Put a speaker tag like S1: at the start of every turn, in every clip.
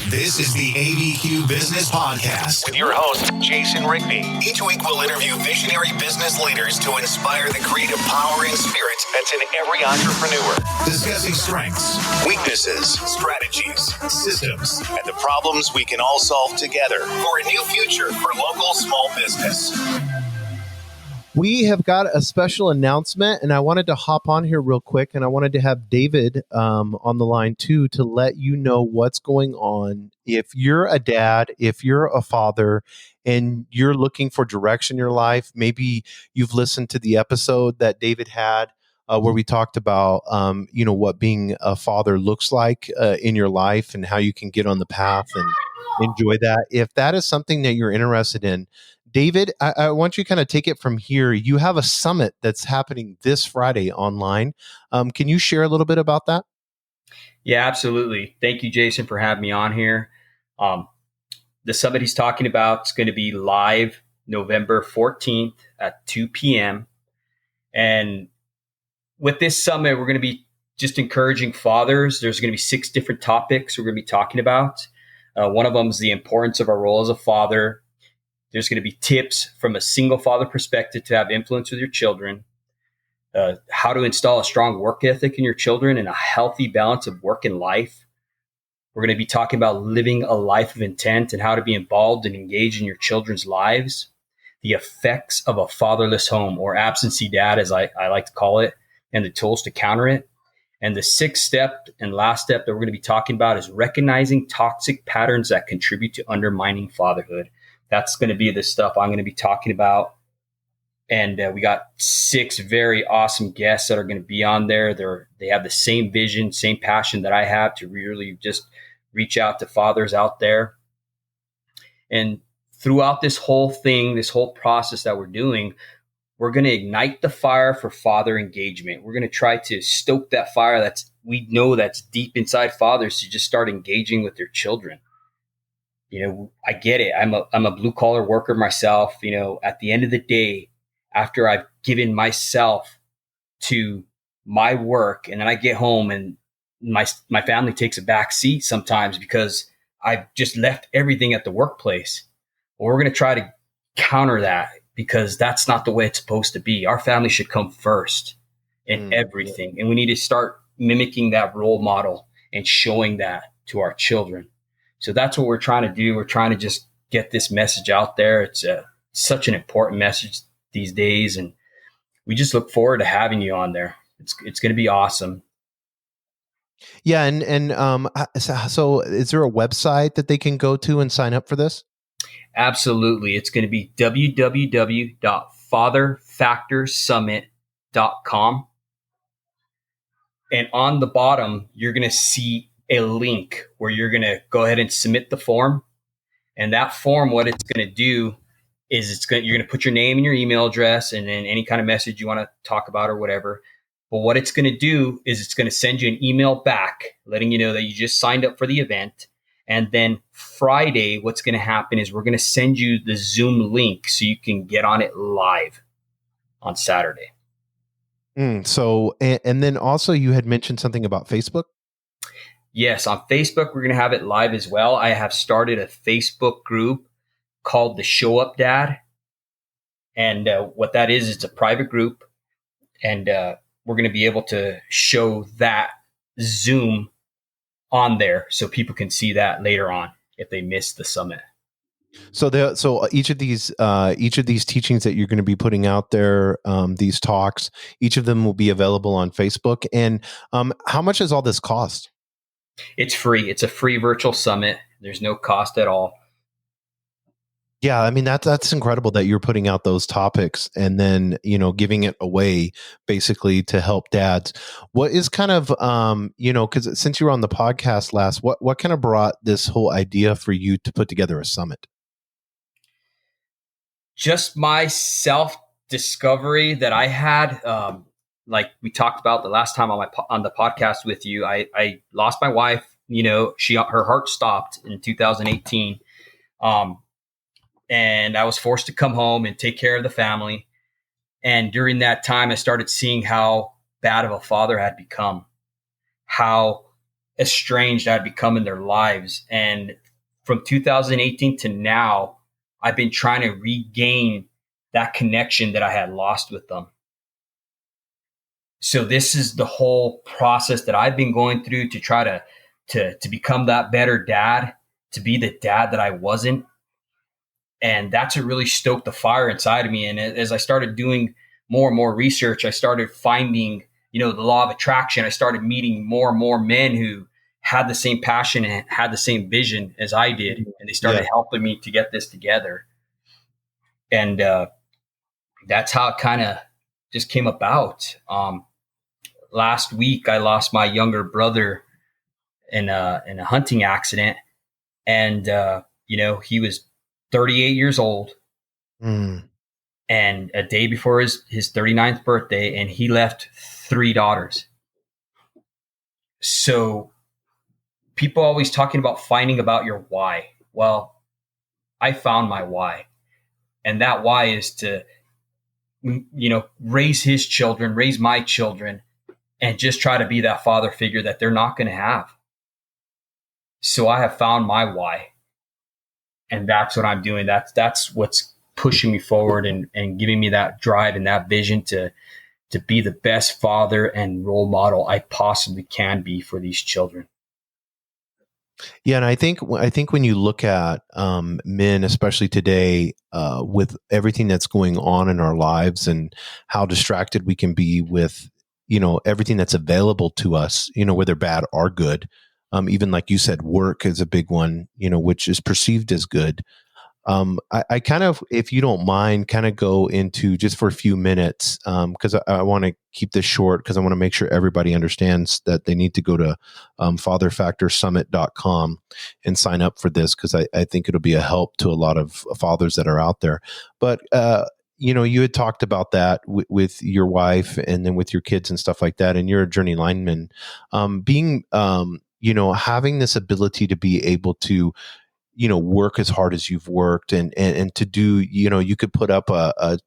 S1: This is the ABQ Business Podcast with your host, Jason Rigby. Each week we'll interview visionary business leaders to inspire the creative power and spirit that's in every entrepreneur. Discussing strengths, weaknesses, strategies, systems, and the problems we can all solve together for a new future for local small business.
S2: We have got a special announcement, and I wanted to hop on here real quick, and I wanted to have David on the line too to let you know what's going on. If you're a dad, if you're a father, and you're looking for direction in your life, maybe you've listened to the episode that David had where we talked about, what being a father looks like in your life and how you can get on the path and enjoy that. If that is something that you're interested in, David, I want you to kind of take it from here. You have a summit that's happening this Friday online. Can you share a little bit about that?
S3: Yeah, absolutely. Thank you, Jason, for having me on here. The summit he's talking about is going to be live November 14th at 2 p.m. And with this summit, we're going to be just encouraging fathers. There's going to be 6 different topics we're going to be talking about. One of them is the importance of our role as a father. There's going to be tips from a single father perspective to have influence with your children, how to install a strong work ethic in your children and a healthy balance of work and life. We're going to be talking about living a life of intent and how to be involved and engaged in your children's lives, the effects of a fatherless home, or absentee dad, as I like to call it, and the tools to counter it. And the 6th step and last step that we're going to be talking about is recognizing toxic patterns that contribute to undermining fatherhood. That's going to be the stuff I'm going to be talking about. And we got 6 very awesome guests that are going to be on there. They have the same vision, same passion that I have to really just reach out to fathers out there. And throughout this whole thing, this whole process that we're doing, we're going to ignite the fire for father engagement. We're going to try to stoke that fire that's deep inside fathers to just start engaging with their children. I get it. I'm a blue collar worker myself. At the end of the day, after I've given myself to my work, and then I get home and my family takes a back seat sometimes because I've just left everything at the workplace. Well, we're going to try to counter that because that's not the way it's supposed to be. Our family should come first in everything. And we need to start mimicking that role model and showing that to our children. So that's what we're trying to do. We're trying to just get this message out there. It's such an important message these days. And we just look forward to having you on there. It's going to be awesome.
S2: Yeah. And so is there a website that they can go to and sign up for this?
S3: Absolutely. It's going to be www.fatherfactorsummit.com. And on the bottom, you're going to see a link where you're going to go ahead and submit the form. And that form, what it's going to do is you're going to put your name and your email address and then any kind of message you want to talk about or whatever. But what it's going to do is it's going to send you an email back letting you know that you just signed up for the event. And then Friday, what's going to happen is we're going to send you the Zoom link so you can get on it live on Saturday.
S2: So, and then also you had mentioned something about Facebook.
S3: Yes, on Facebook, we're going to have it live as well. I have started a Facebook group called the Show Up Dad. And what that is, it's a private group. And we're going to be able to show that Zoom on there so people can see that later on if they missed the summit.
S2: So each of these teachings that you're going to be putting out there, these talks, each of them will be available on Facebook. And how much does all this cost?
S3: It's free. It's a free virtual summit. There's no cost at all.
S2: Yeah, I mean that's incredible that you're putting out those topics and then giving it away basically to help dads. What is kind of because since you were on the podcast last, what kind of brought this whole idea for you to put together a summit?
S3: Just my self discovery that I had. Like we talked about the last time on the podcast with you, I lost my wife. Her heart stopped in 2018. And I was forced to come home and take care of the family. And during that time, I started seeing how bad of a father I had become, how estranged I'd become in their lives. And from 2018 to now, I've been trying to regain that connection that I had lost with them. So this is the whole process that I've been going through to try to become that better dad, to be the dad that I wasn't. And that's what really stoked the fire inside of me. And as I started doing more and more research, I started finding, the law of attraction. I started meeting more and more men who had the same passion and had the same vision as I did. And they started helping me to get this together. And that's how it kind of just came about. Last week, I lost my younger brother in a hunting accident. And, he was 38 years old. And a day before his 39th birthday, and he left 3 daughters. So people always talking about finding about your why. Well, I found my why. And that why is to, raise his children, raise my children, and just try to be that father figure that they're not going to have. So I have found my why. And that's what I'm doing. That's what's pushing me forward and giving me that drive and that vision to be the best father and role model I possibly can be for these children.
S2: Yeah, and I think when you look at men, especially today, with everything that's going on in our lives and how distracted we can be with, everything that's available to us, whether bad or good. Even like you said, work is a big one, which is perceived as good. I kind of, if you don't mind, kind of go into just for a few minutes, because I want to keep this short because I want to make sure everybody understands that they need to go to fatherfactorsummit.com and sign up for this, because I think it'll be a help to a lot of fathers that are out there. But, you had talked about that with your wife and then with your kids and stuff like that. And you're a journey lineman, being, having this ability to be able to, work as hard as you've worked and to do, you could put up a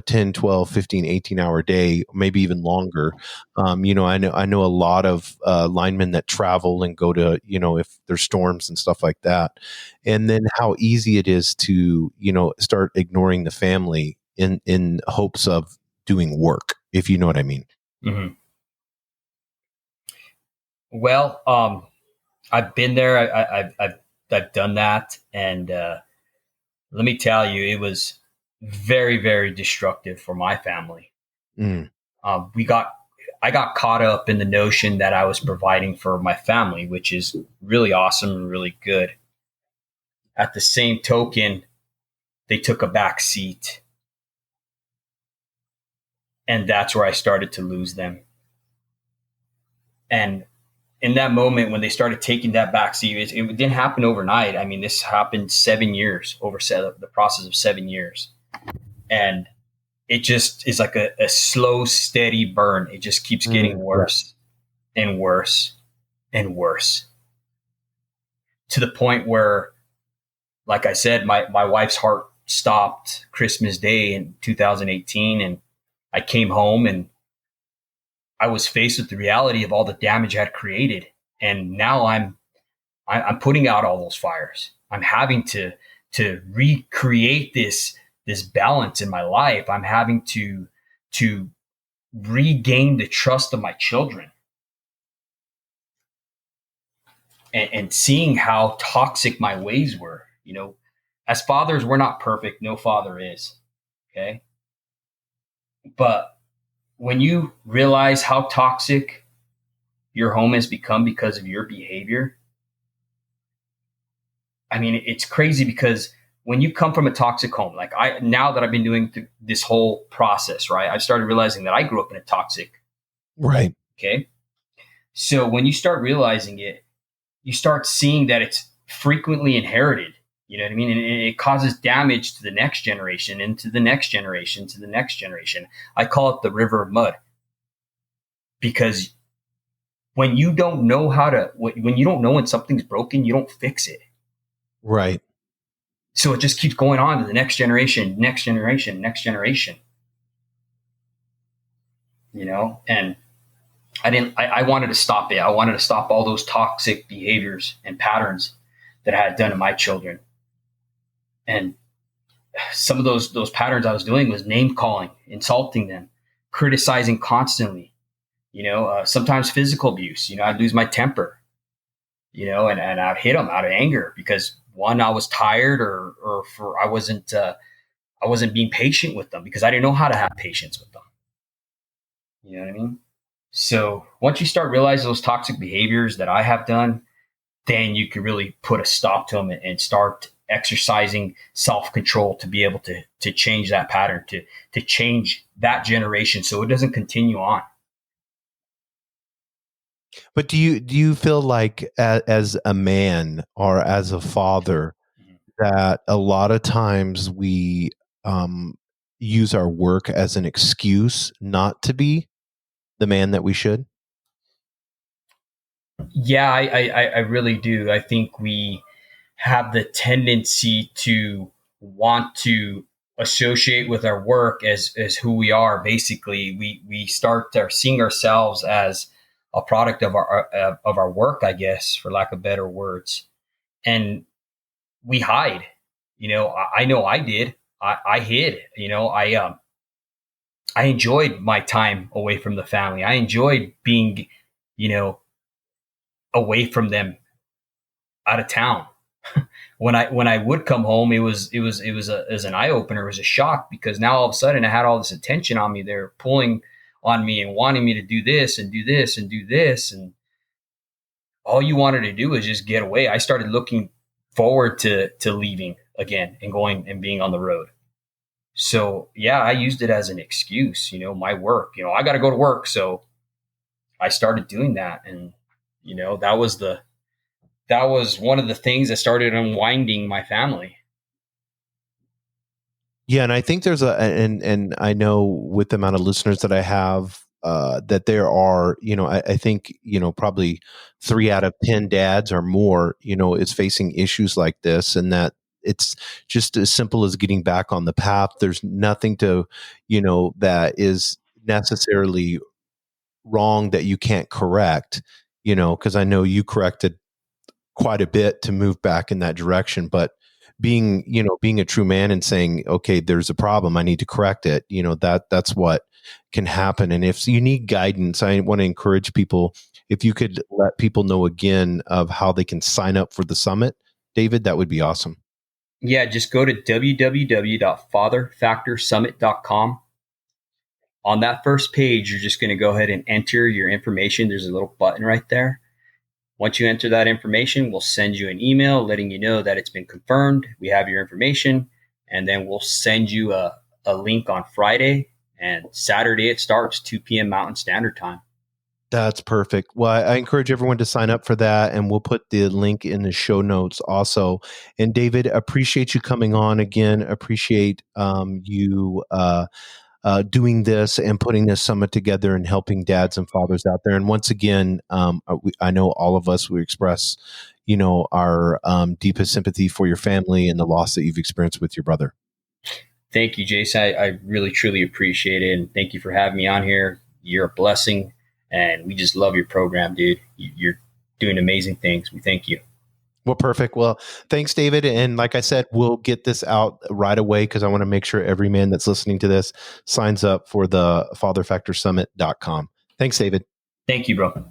S2: 10, 12, 15, 18 hour day, maybe even longer. I know a lot of linemen that travel and go to, if there's storms and stuff like that. And then how easy it is to, start ignoring the family in hopes of doing work, if you know what I mean.
S3: Mm-hmm. Well, I've been there. I've done that. And let me tell you, it was very, very destructive for my family. I got caught up in the notion that I was providing for my family, which is really awesome and really good. At the same token, they took a back seat. And that's where I started to lose them. And in that moment, when they started taking that backseat, it didn't happen overnight. I mean, this happened 7 years, over the process of 7 years. And it just is like a slow, steady burn. It just keeps getting worse and worse and worse, to the point where, like I said, my wife's heart stopped Christmas Day in 2018. And I came home and I was faced with the reality of all the damage I had created. And now I'm putting out all those fires. I'm having to recreate this balance in my life. I'm having to regain the trust of my children. And seeing how toxic my ways were. As fathers, we're not perfect. No father is. Okay. But when you realize how toxic your home has become because of your behavior, I mean, it's crazy, because when you come from a toxic home, like now that I've been doing this whole process, right, I've started realizing that I grew up in a toxic.
S2: Right.
S3: Okay. So when you start realizing it, you start seeing that it's frequently inherited. You know what I mean? And it causes damage to the next generation and to the next generation, to the next generation. I call it the river of mud, because when you don't know when you don't know when something's broken, you don't fix it.
S2: Right.
S3: So it just keeps going on to the next generation, next generation, next generation. And I wanted to stop it. I wanted to stop all those toxic behaviors and patterns that I had done to my children. And some of those patterns I was doing was name calling, insulting them, criticizing constantly, sometimes physical abuse. I'd lose my temper, and I'd hit them out of anger because one, I was tired or I wasn't being patient with them because I didn't know how to have patience with them. You know what I mean? So once you start realizing those toxic behaviors that I have done, then you can really put a stop to them and start exercising self-control to be able to change that pattern, to change that generation so it doesn't continue on.
S2: But do you feel like as a man or as a father that a lot of times we use our work as an excuse not to be the man that we should?
S3: Yeah, I really do. I think we have the tendency to want to associate with our work as who we are. Basically, we start seeing ourselves as a product of our work, I guess, for lack of better words, and we hide. I know I did. I hid. I enjoyed my time away from the family. I enjoyed being, you know, away from them, out of town. When I would come home, it was an eye opener. It was a shock because now all of a sudden I had all this attention on me. They're pulling on me and wanting me to do this and do this and do this, and all you wanted to do was just get away. I started looking forward to leaving again and going and being on the road. So yeah, I used it as an excuse. My work. I got to go to work, so I started doing that, and that was one of the things that started unwinding my family.
S2: Yeah, and I think there's and I know with the amount of listeners that I have, that there are, I think, probably 3 out of 10 dads or more, is facing issues like this, and that it's just as simple as getting back on the path. There's nothing to, that is necessarily wrong that you can't correct, because I know you corrected quite a bit to move back in that direction. But being a true man and saying, okay, there's a problem, I need to correct it, that's what can happen. And if you need guidance, I want to encourage people, if you could let people know again of how they can sign up for the summit, David, that would be awesome.
S3: Yeah, just go to www.fatherfactorsummit.com. On that first page, you're just going to go ahead and enter your information. There's a little button right there. Once you enter that information, we'll send you an email letting you know that it's been confirmed. We have your information, and then we'll send you a link on Friday, and Saturday it starts 2 p.m. Mountain Standard Time.
S2: That's perfect. Well, I encourage everyone to sign up for that, and we'll put the link in the show notes also. And David, appreciate you coming on again. Appreciate you doing this and putting this summit together and helping dads and fathers out there. And once again, I know all of us, we express, our deepest sympathy for your family and the loss that you've experienced with your brother.
S3: Thank you, Jason. I really, truly appreciate it. And thank you for having me on here. You're a blessing. And we just love your program, dude. You're doing amazing things. We thank you.
S2: Well, perfect. Well, thanks, David. And like I said, we'll get this out right away because I want to make sure every man that's listening to this signs up for the fatherfactorsummit.com. Thanks, David.
S3: Thank you, bro.